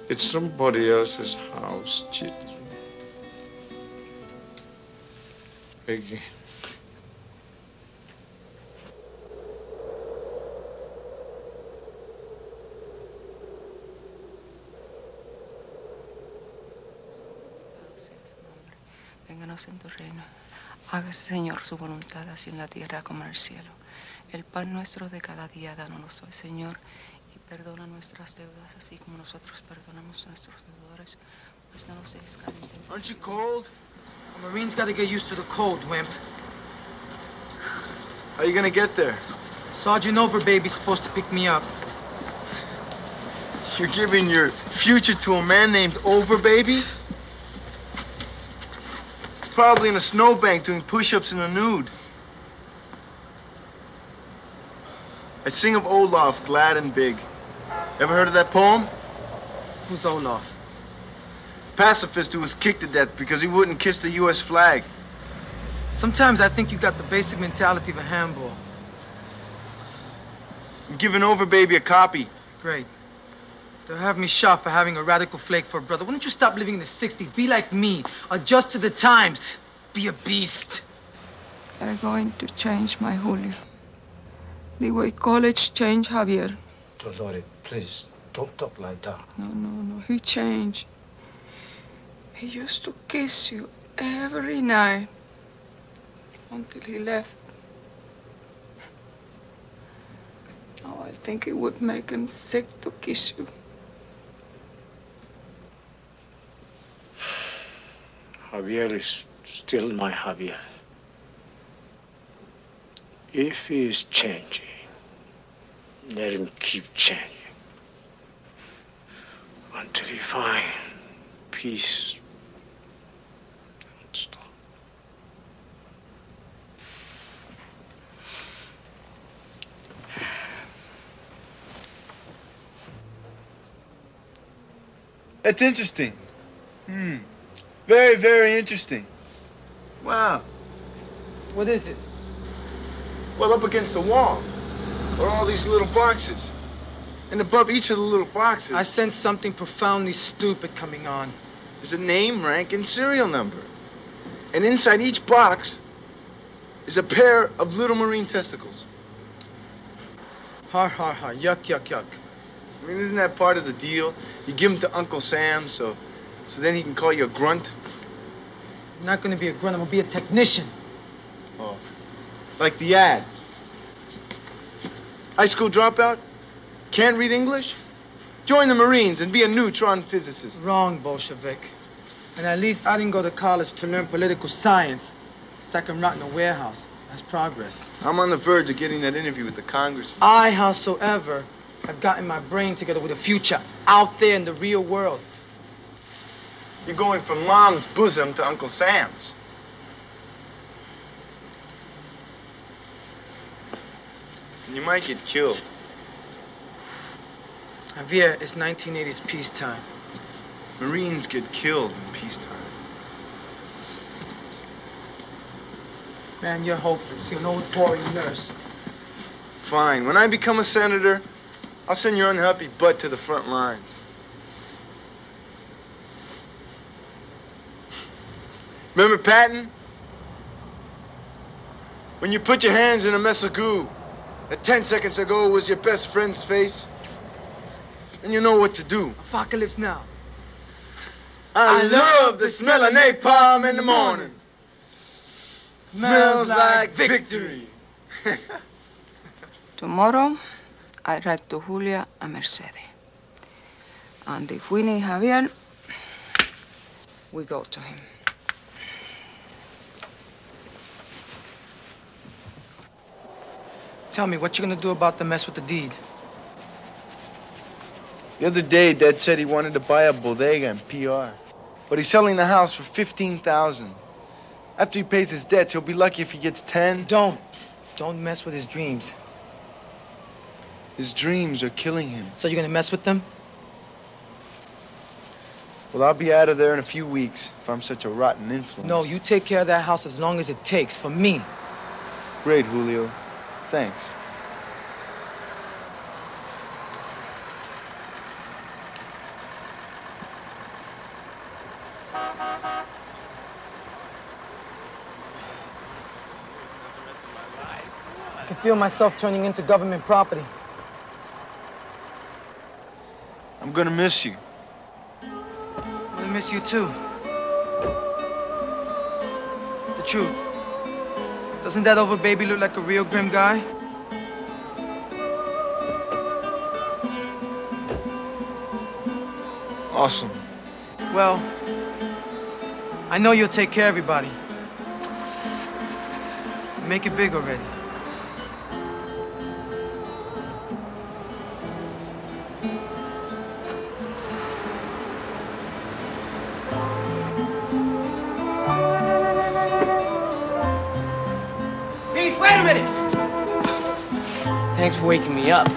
It's somebody else's house, Chitty. Again. Vénganos en tu reino. Hágase, Señor, su voluntad, así en la tierra como en el cielo. El pan nuestro de cada día, dános hoy, Señor, y perdona nuestras deudas, así como nosotros perdonamos a nuestros deudores. Pues no nos dejes caer en tentación. Aren't you cold? A Marine's got to get used to the cold, wimp. How you gonna get there? Sergeant Overbaby's supposed to pick me up. You're giving your future to a man named Overbaby? He's probably in a snowbank doing push-ups in the nude. I sing of Olaf, glad and big. Ever heard of that poem? Who's Olaf? Pacifist who was kicked to death because he wouldn't kiss the U.S. flag. Sometimes I think you got the basic mentality of a handball. I'm giving Overbaby a copy. Great. They'll have me shot for having a radical flake for a brother. Why don't you stop living in the 60s? Be like me. Adjust to the times. Be a beast. They're going to change my Julio. The way college changed Javier. Dolores, please, don't talk like that. No. He changed. He used to kiss you every night until he left. Oh, I think it would make him sick to kiss you. Javier is still my Javier. If he is changing, let him keep changing until he finds peace. Don't stop. That's interesting. Very, very interesting. Wow. What is it? Well, up against the wall are all these little boxes. And above each of the little boxes, I sense something profoundly stupid coming on. there's a name, rank, and serial number. And inside each box is a pair of little marine testicles. Har, har, har. Yuck, yuck, yuck. I mean, isn't that part of the deal? You give them to Uncle Sam so then he can call you a grunt? I'm not going to be a grunt. I'm going to be a technician. Oh. Like the ad. High school dropout? Can't read English? Join the Marines and be a neutron physicist. Wrong, Bolshevik. And at least I didn't go to college to learn political science so I can rot in a warehouse. That's progress. I'm on the verge of getting that interview with the Congress. I, howsoever, have gotten my brain together with a future out there in the real world. You're going from Mom's bosom to Uncle Sam's. And you might get killed. Javier, it's 1980s peacetime. Marines get killed in peacetime. Man, you're hopeless. You're an old Tory nurse. Fine. When I become a senator, I'll send your unhappy butt to the front lines. Remember Patton? When you put your hands in a mess of goo, that 10 seconds ago was your best friend's face, and you know what to do. Apocalypse Now. I love the smell of napalm in the morning. Smells like victory. Tomorrow, I write to Julia and Mercedes. And if we need Javier, we go to him. Tell me, what you gonna do about the mess with the deed? The other day, Dad said he wanted to buy a bodega in PR. But he's selling the house for $15,000. After he pays his debts, he'll be lucky if he gets 10. Don't mess with his dreams. His dreams are killing him. So you're gonna mess with them? Well, I'll be out of there in a few weeks if I'm such a rotten influence. No, you take care of that house as long as it takes, for me. Great, Julio. Thanks. can feel myself turning into government property. I'm gonna miss you. I'm gonna miss you too. The truth. Doesn't that over baby look like a real grim guy? Awesome. Well, I know you'll take care of everybody. Make it big already. Peace, wait a minute! Thanks for waking me up.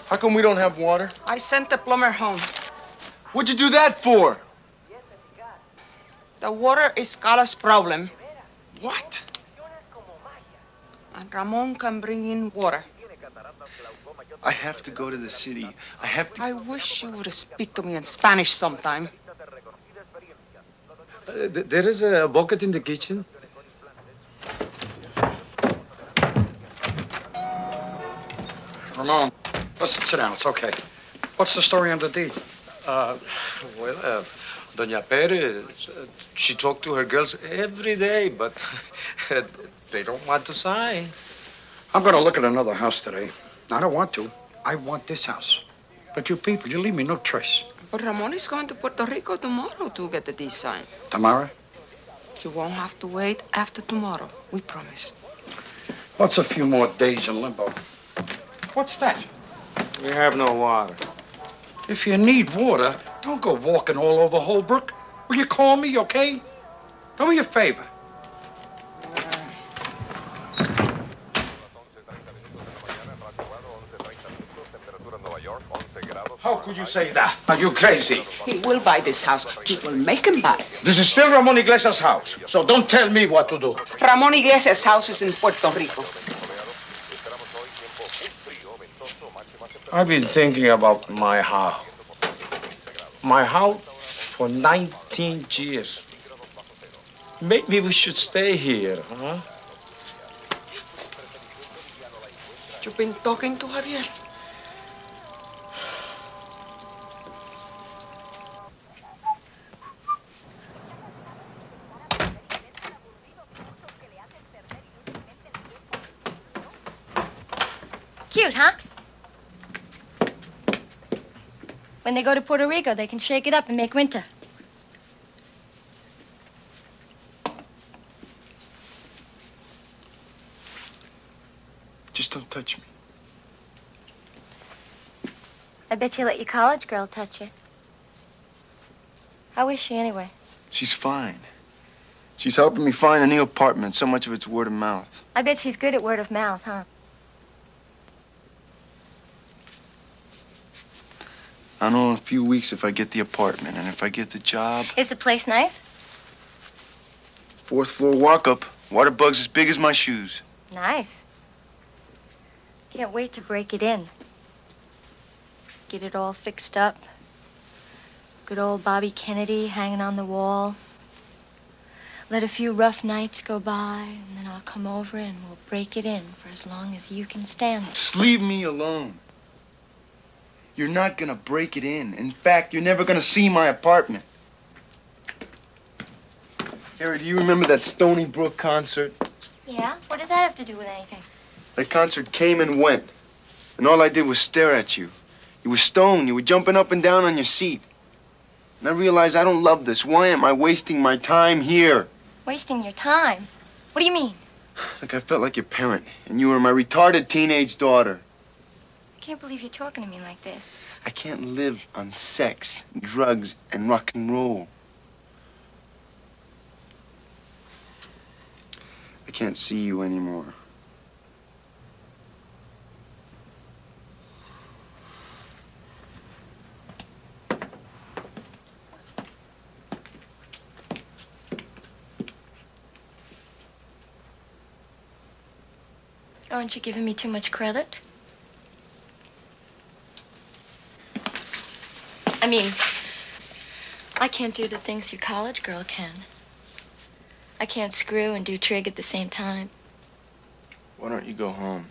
How come we don't have water? I sent the plumber home. What'd you do that for? The water is Carla's problem, What? and Ramon can bring in water. I have to go to the city. I have to... I wish you would speak to me in Spanish sometime. There is a bucket in the kitchen. Ramon, listen, sit down. It's okay. What's the story on the deed? Doña Perez, she talked to her girls every day, but they don't want to sign. I'm going to look at another house today. I don't want to. I want this house. But you people, you leave me no choice. But Ramon is going to Puerto Rico tomorrow to get the deed signed. Tamara, You won't have to wait after tomorrow. We promise. what's a few more days in limbo? What's that? We have no water. If you need water, don't go walking all over Holbrook. Will you call me, okay? Do me a favor. How could you say that? Are you crazy? He will buy this house. He will make him buy it. This is still Ramon Iglesias' house, so don't tell me what to do. Ramon Iglesias' house is in Puerto Rico. I've been thinking about my house. My house for 19 years. Maybe we should stay here, huh? You've been talking to Javier. Cute, huh? When they go to Puerto Rico, they can shake it up and make winter. Just don't touch me. I bet you let your college girl touch you. How is she, anyway? She's fine. She's helping me find a new apartment. So much of it's word of mouth. I bet she's good at word of mouth, huh? I know in a few weeks if I get the apartment and if I get the job. Is the place nice? 4th floor walk-up. Water bugs as big as my shoes. Nice. Can't wait to break it in. Get it all fixed up. Good old Bobby Kennedy hanging on the wall. Let a few rough nights go by, and then I'll come over and we'll break it in for as long as you can stand it. Just leave me alone. You're not gonna break it in. In fact, you're never gonna see my apartment. Harry, do you remember that Stony Brook concert? Yeah? What does that have to do with anything? That concert came and went, and all I did was stare at you. You were stoned. You were jumping up and down on your seat. And I realized I don't love this. Why am I wasting my time here? Wasting your time? What do you mean? Like I felt like your parent, and you were my retarded teenage daughter. I can't believe you're talking to me like this. I can't live on sex, drugs, and rock and roll. I can't see you anymore. Aren't you giving me too much credit? I mean, I can't do the things your college girl can. I can't screw and do trig at the same time. Why don't you go home?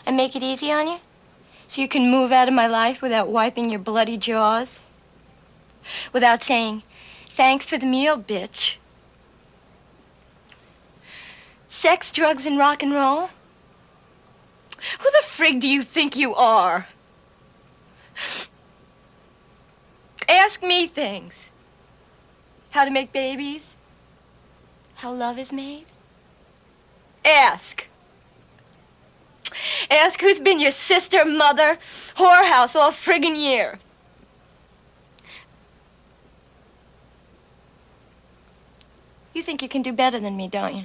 And make it easy on you? So you can move out of my life without wiping your bloody jaws? Without saying, thanks for the meal, bitch. Sex, drugs, and rock and roll? Who the frig do you think you are? Ask me things. How to make babies? How love is made? Ask. Ask who's been your sister, mother, whorehouse all friggin' year. You think you can do better than me, don't you?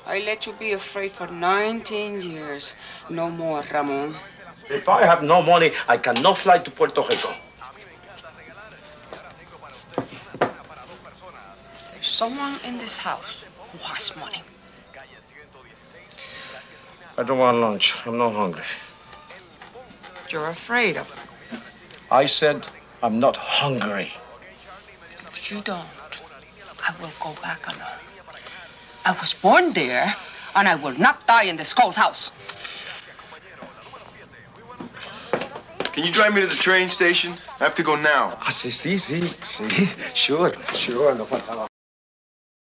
I let you be afraid for 19 years. No more, Ramon. If I have no money, I cannot fly to Puerto Rico. There's someone in this house who has money. I don't want lunch. I'm not hungry. You're afraid of her. I said I'm not hungry. If you don't, I will go back alone. I was born there, and I will not die in this cold house. Can you drive me to the train station? I have to go now. Sí. Sure. No faltaba.